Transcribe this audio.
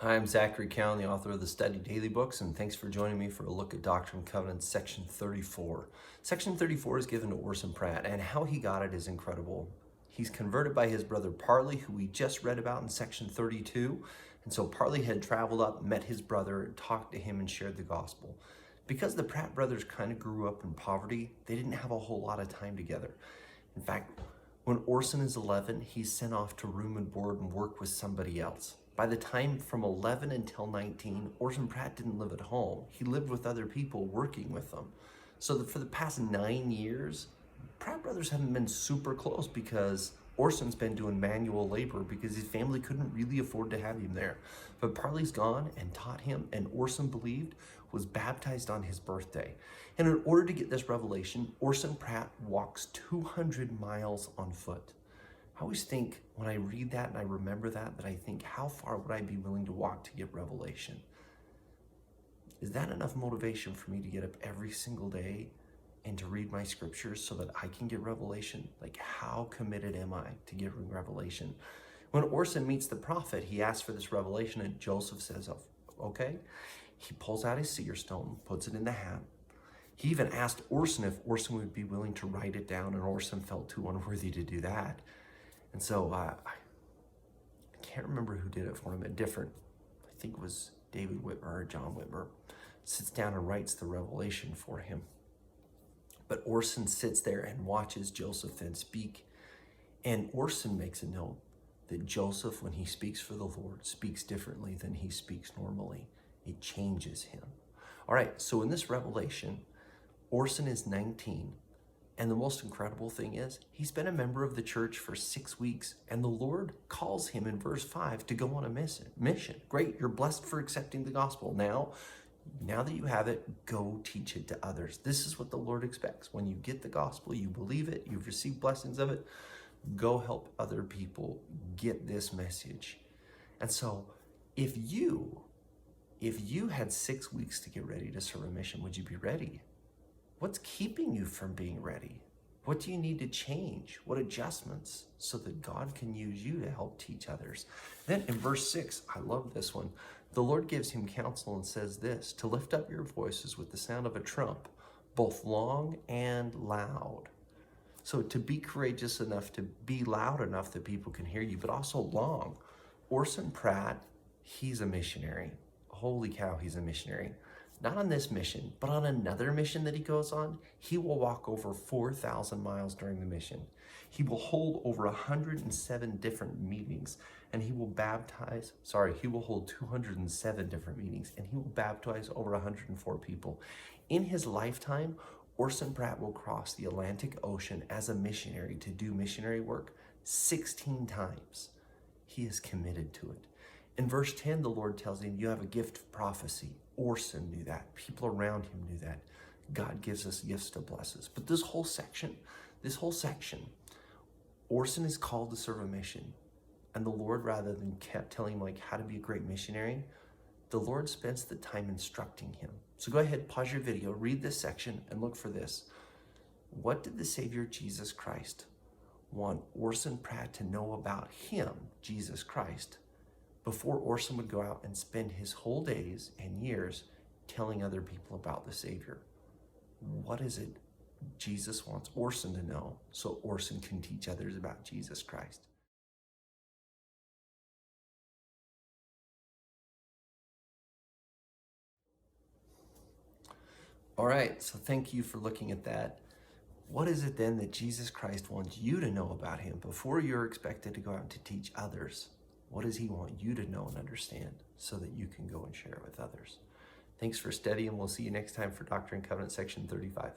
Hi, I'm Zachary Cowan, the author of the Study Daily Books, and thanks for joining me for a look at Doctrine and Covenants, Section 34. Section 34 is given to Orson Pratt, and how he got it is incredible. He's converted by his brother Parley, who we just read about in Section 32, and so Parley had traveled up, met his brother, talked to him, and shared the gospel. Because the Pratt brothers kind of grew up in poverty, they didn't have a whole lot of time together. In fact, when Orson is 11, he's sent off to room and board and work with somebody else. By the time from 11 until 19, Orson Pratt didn't live at home. He lived with other people working with them. So for the past 9 years, Pratt brothers haven't been super close because Orson's been doing manual labor because his family couldn't really afford to have him there. But Parley's gone and taught him, and Orson believed, was baptized on his birthday. And in order to get this revelation, Orson Pratt walks 200 miles on foot. I always think when I read that and I remember that I think, how far would I be willing to walk to get revelation? Is that enough motivation for me to get up every single day and to read my scriptures so that I can get revelation? Like, how committed am I to getting revelation? When Orson meets the prophet, he asks for this revelation, and Joseph says, okay. He pulls out his seer stone, puts it in the hat. He even asked Orson if Orson would be willing to write it down, and Orson felt too unworthy to do that. And so I can't remember who did it for him. I think it was David Whitmer or John Whitmer, sits down and writes the revelation for him. But Orson sits there and watches Joseph then speak. And Orson makes a note that Joseph, when he speaks for the Lord, speaks differently than he speaks normally. It changes him. All right, so in this revelation, Orson is 19. And the most incredible thing is, he's been a member of the church for 6 weeks, and the Lord calls him in verse 5 to go on a mission. Great, you're blessed for accepting the gospel. Now that you have it, go teach it to others. This is what the Lord expects. When you get the gospel, you believe it, you've received blessings of it, go help other people get this message. And so if you had 6 weeks to get ready to serve a mission, would you be ready? What's keeping you from being ready? What do you need to change? What adjustments so that God can use you to help teach others? Then in verse 6, I love this one. The Lord gives him counsel and says this, to lift up your voices with the sound of a trump, both long and loud. So to be courageous enough to be loud enough that people can hear you, but also long. Orson Pratt, he's a missionary. Holy cow, he's a missionary. Not on this mission, but on another mission that he goes on, he will walk over 4,000 miles during the mission. He will hold over 107 different meetings, and he will hold 207 different meetings, and he will baptize over 104 people. In his lifetime, Orson Pratt will cross the Atlantic Ocean as a missionary to do missionary work 16 times. He is committed to it. In verse 10, the Lord tells him, you have a gift of prophecy. Orson knew that. People around him knew that. God gives us gifts to bless us. But this whole section, Orson is called to serve a mission. And the Lord, rather than kept telling him how to be a great missionary, the Lord spends the time instructing him. So go ahead, pause your video, read this section, and look for this. What did the Savior Jesus Christ want Orson Pratt to know about him, Jesus Christ, before Orson would go out and spend his whole days and years telling other people about the Savior? What is it Jesus wants Orson to know so Orson can teach others about Jesus Christ? All right, so thank you for looking at that. What is it then that Jesus Christ wants you to know about him before you're expected to go out to teach others? What does he want you to know and understand so that you can go and share it with others? Thanks for studying. We'll see you next time for Doctrine and Covenants, Section 35.